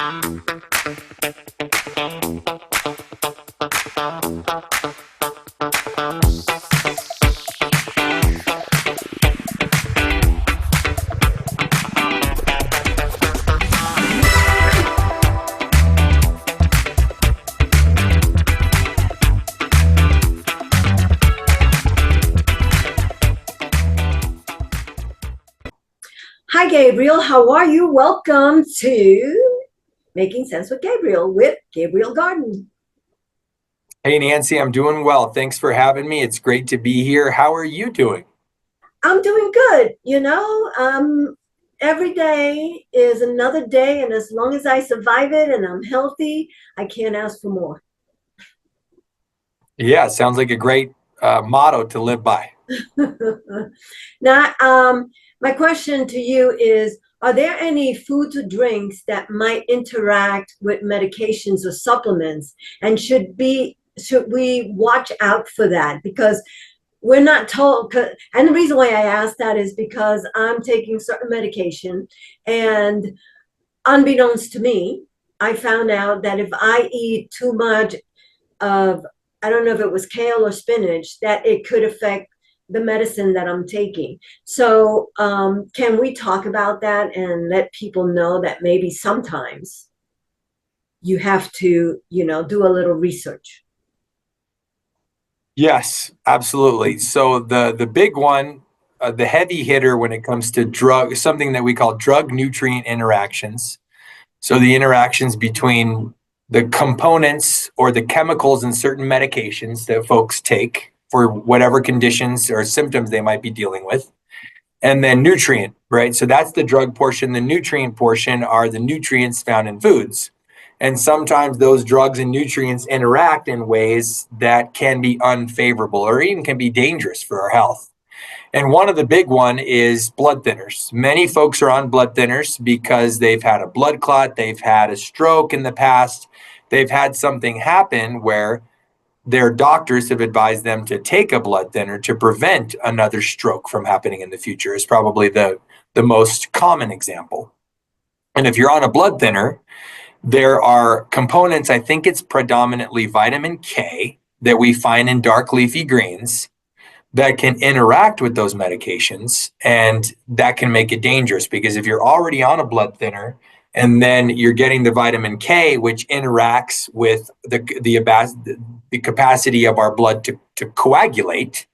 Hi, Gabriel. How are you? Welcome to Making Sense with Gabriel Gaarden. Hey, Nancy, I'm doing well. Thanks for having me. It's great to be here. How are you doing? I'm doing good. Every day is another day, and as long as I survive it and I'm healthy, I can't ask for more. Yeah, sounds like a great motto to live by. Now, my question to you is, are there any foods or drinks that might interact with medications or supplements? And should we watch out for that? Because we're not told, and the reason why I ask that is because I'm taking certain medication, and unbeknownst to me, I found out that if I eat too much of, I don't know if it was kale or spinach, that it could affect the medicine that I'm taking. So can we talk about that and let people know that maybe sometimes you have to, do a little research? Yes, absolutely. So the big one, the heavy hitter when it comes to something that we call drug nutrient interactions. So the interactions between the components or the chemicals in certain medications that folks take for whatever conditions or symptoms they might be dealing with. And then nutrient, right? So that's the drug portion. The nutrient portion are the nutrients found in foods. And sometimes those drugs and nutrients interact in ways that can be unfavorable or even can be dangerous for our health. And one of the big one is blood thinners. Many folks are on blood thinners because they've had a blood clot, they've had a stroke in the past, they've had something happen where their doctors have advised them to take a blood thinner to prevent another stroke from happening in the future is probably the most common example. And if you're on a blood thinner, there are components, I think it's predominantly vitamin K that we find in dark leafy greens that can interact with those medications, and that can make it dangerous because if you're already on a blood thinner and then you're getting the vitamin K, which interacts with the capacity of our blood to coagulate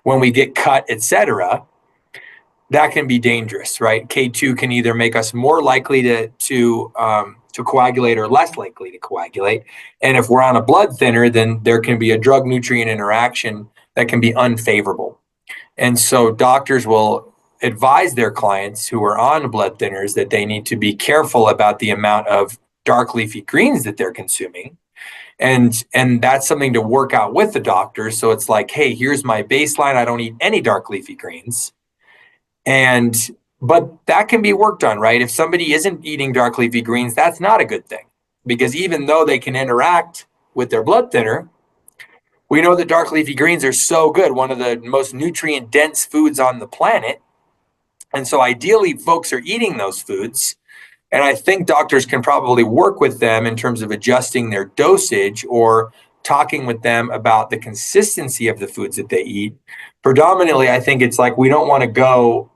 when we get cut, etc., that can be dangerous, right? K2 can either make us more likely to coagulate or less likely to coagulate. And if we're on a blood thinner, then there can be a drug nutrient interaction that can be unfavorable. And so doctors will advise their clients who are on blood thinners that they need to be careful about the amount of dark leafy greens that they're consuming. And that's something to work out with the doctor. So it's like, hey, here's my baseline. I don't eat any dark leafy greens. But that can be worked on, right? If somebody isn't eating dark leafy greens, that's not a good thing, because even though they can interact with their blood thinner, we know that dark leafy greens are so good, one of the most nutrient dense foods on the planet. And so ideally folks are eating those foods. And I think doctors can probably work with them in terms of adjusting their dosage or talking with them about the consistency of the foods that they eat. Predominantly, I think it's like we don't want to go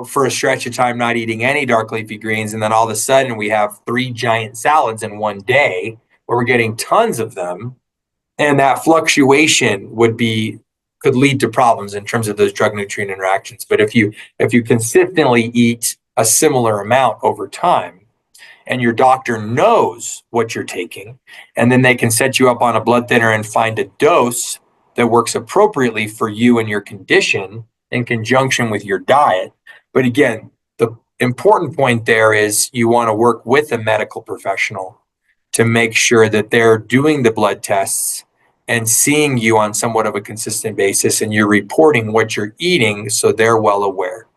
for a stretch of time not eating any dark leafy greens, and then all of a sudden we have 3 giant salads in one day where we're getting tons of them, and that fluctuation could lead to problems in terms of those drug nutrient interactions. But if you consistently eat a similar amount over time, and your doctor knows what you're taking, and then they can set you up on a blood thinner and find a dose that works appropriately for you and your condition in conjunction with your diet. But again, the important point there is you want to work with a medical professional to make sure that they're doing the blood tests and seeing you on somewhat of a consistent basis, and you're reporting what you're eating so they're well aware.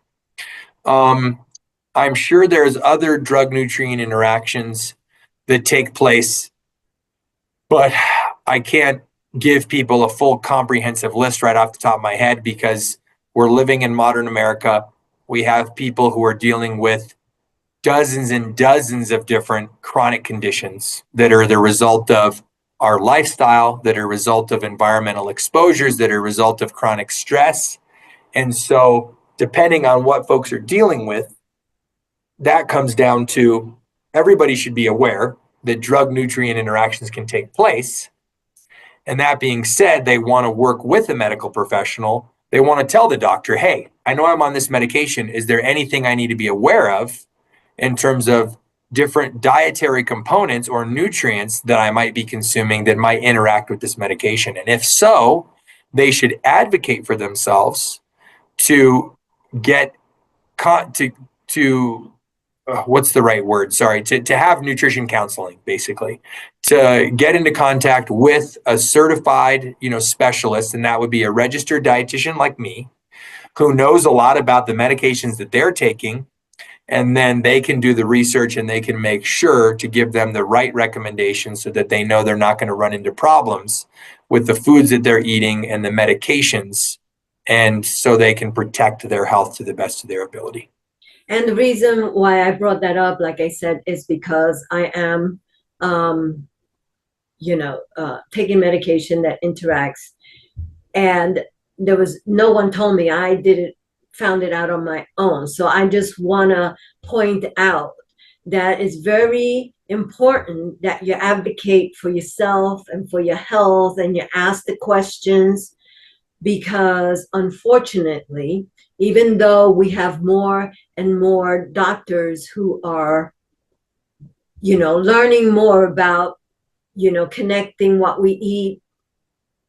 I'm sure there's other drug nutrient interactions that take place, but I can't give people a full comprehensive list right off the top of my head because we're living in modern America. We have people who are dealing with dozens and dozens of different chronic conditions that are the result of our lifestyle, that are a result of environmental exposures, that are a result of chronic stress. And so, depending on what folks are dealing with, that comes down to everybody should be aware that drug nutrient interactions can take place. And that being said, they want to work with a medical professional. They want to tell the doctor, hey, I know I'm on this medication. Is there anything I need to be aware of in terms of different dietary components or nutrients that I might be consuming that might interact with this medication? And if so, they should advocate for themselves to get to what's the right word? Sorry, to have nutrition counseling, basically, to get into contact with a certified, specialist, and that would be a registered dietitian like me, who knows a lot about the medications that they're taking, and then they can do the research and they can make sure to give them the right recommendations so that they know they're not going to run into problems with the foods that they're eating and the medications, and so they can protect their health to the best of their ability. And the reason why I brought that up, like I said, is because I am, taking medication that interacts. And there was no one told me. I found it out on my own. So I just want to point out that it's very important that you advocate for yourself and for your health, and you ask the questions, because unfortunately, even though we have more and more doctors who are, learning more about, connecting what we eat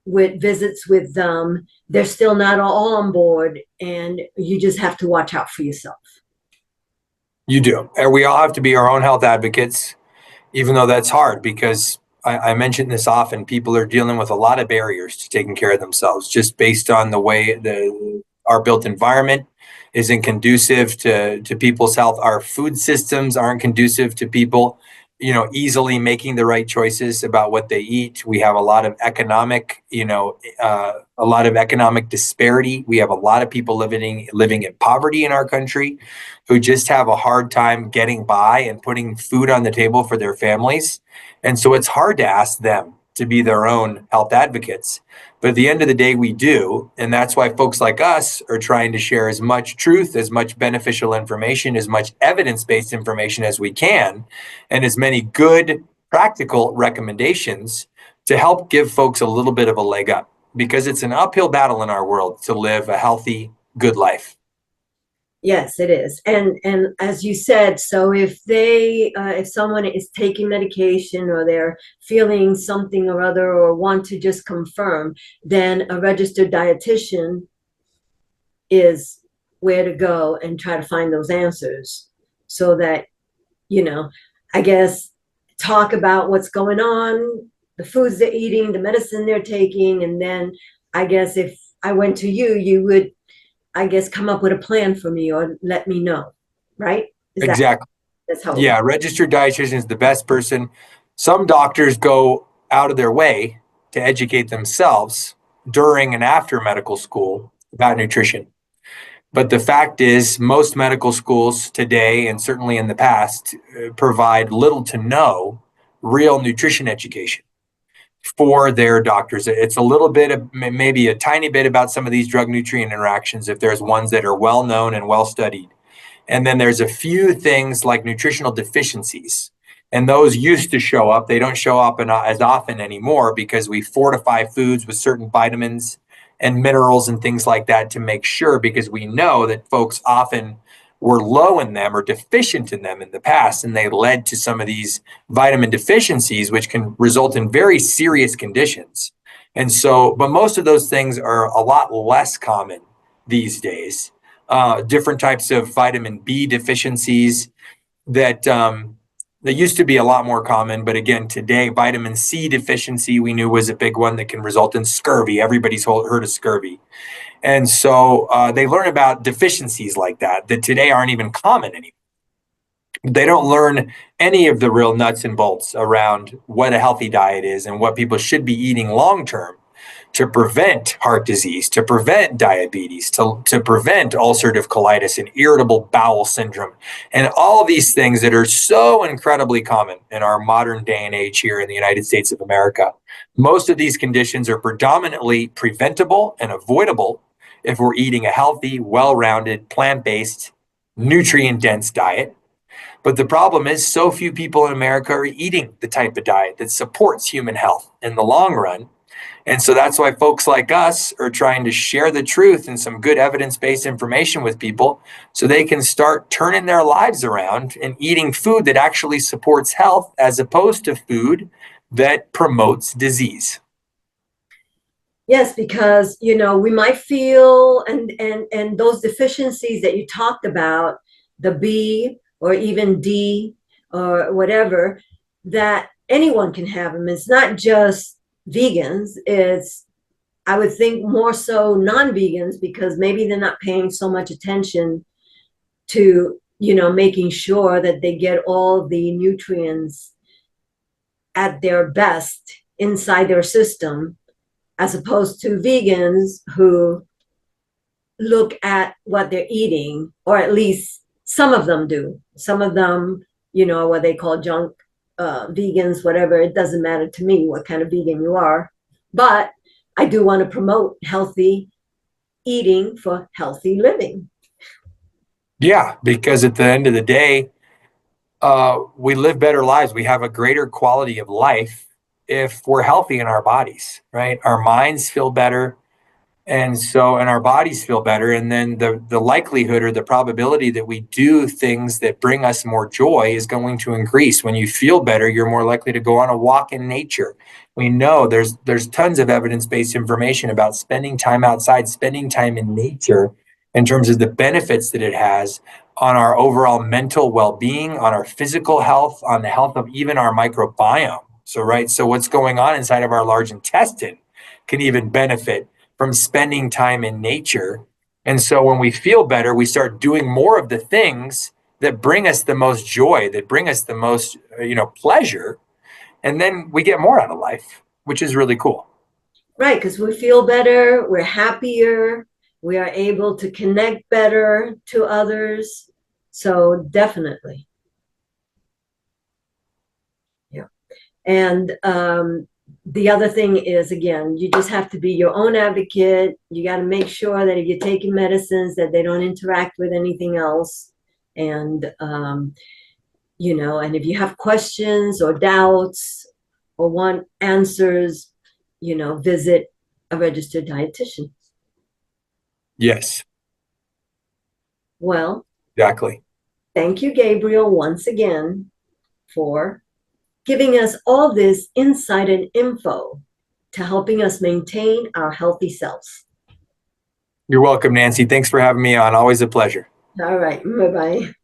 with visits with them, they're still not all on board, and you just have to watch out for yourself. You do. And we all have to be our own health advocates, even though that's hard, because I mention this often. People are dealing with a lot of barriers to taking care of themselves, just based on the way our built environment isn't conducive to people's health. Our food systems aren't conducive to people, easily making the right choices about what they eat. We have a lot of economic, disparity. We have a lot of people living in poverty in our country who just have a hard time getting by and putting food on the table for their families. And so it's hard to ask them to be their own health advocates. But at the end of the day, we do. And that's why folks like us are trying to share as much truth, as much beneficial information, as much evidence-based information as we can, and as many good practical recommendations to help give folks a little bit of a leg up, because it's an uphill battle in our world to live a healthy, good life. Yes, it is. And as you said, so if someone is taking medication, or they're feeling something or other, or want to just confirm, then a registered dietitian is where to go and try to find those answers, so that, I guess, talk about what's going on, the foods they're eating, the medicine they're taking. And then I guess if I went to you, you would, I guess, come up with a plan for me or let me know, right? Exactly. That's how. Yeah, registered dietitian is the best person. Some doctors go out of their way to educate themselves during and after medical school about nutrition. But the fact is, most medical schools today, and certainly in the past, provide little to no real nutrition education for their doctors. It's a little bit of, maybe a tiny bit, about some of these drug nutrient interactions, if there's ones that are well known and well studied. And then there's a few things like nutritional deficiencies. And those used to show up. They don't show up as often anymore, because we fortify foods with certain vitamins and minerals and things like that to make sure, because we know that folks often were low in them or deficient in them in the past, and they led to some of these vitamin deficiencies, which can result in very serious conditions. And so, but most of those things are a lot less common these days. Different types of vitamin B deficiencies that used to be a lot more common. But again, today, vitamin C deficiency, we knew, was a big one that can result in scurvy. Everybody's heard of scurvy. And so they learn about deficiencies like that today aren't even common anymore. They don't learn any of the real nuts and bolts around what a healthy diet is and what people should be eating long term. to prevent heart disease, to prevent diabetes, to prevent ulcerative colitis and irritable bowel syndrome, and all these things that are so incredibly common in our modern day and age here in the United States of America. Most of these conditions are predominantly preventable and avoidable if we're eating a healthy, well-rounded, plant-based, nutrient-dense diet. But the problem is so few people in America are eating the type of diet that supports human health in the long run. And so that's why folks like us are trying to share the truth and some good evidence-based information with people so they can start turning their lives around and eating food that actually supports health as opposed to food that promotes disease. Yes, because we might feel and those deficiencies that you talked about, the B or even D or whatever, that anyone can have them. It's not just vegans. It's, I would think, more so non-vegans, because maybe they're not paying so much attention to making sure that they get all the nutrients at their best inside their system, as opposed to vegans who look at what they're eating, or at least some of them do. Some of them, what they call junk vegans, whatever. It doesn't matter to me what kind of vegan you are, but I do want to promote healthy eating for healthy living. Yeah, because at the end of the day, we live better lives. We have a greater quality of life if we're healthy in our bodies, right? Our minds feel better. And our bodies feel better. And then the likelihood or the probability that we do things that bring us more joy is going to increase. When you feel better, you're more likely to go on a walk in nature. We know there's tons of evidence-based information about spending time outside, spending time in nature, in terms of the benefits that it has on our overall mental well-being, on our physical health, on the health of even our microbiome. So what's going on inside of our large intestine can even benefit from spending time in nature. And so when we feel better, we start doing more of the things that bring us the most joy, that bring us the most, pleasure. And then we get more out of life, which is really cool. Right, because we feel better, we're happier, we are able to connect better to others. So definitely. Yeah. And the other thing is, again, you just have to be your own advocate. You got to make sure that if you're taking medicines, that they don't interact with anything else. And, and if you have questions or doubts or want answers, visit a registered dietitian. Yes, Well, exactly. thank you, Gabriel, once again for giving us all this insight and info to helping us maintain our healthy selves. You're welcome, Nancy. Thanks for having me on. Always a pleasure. All right. Bye-bye.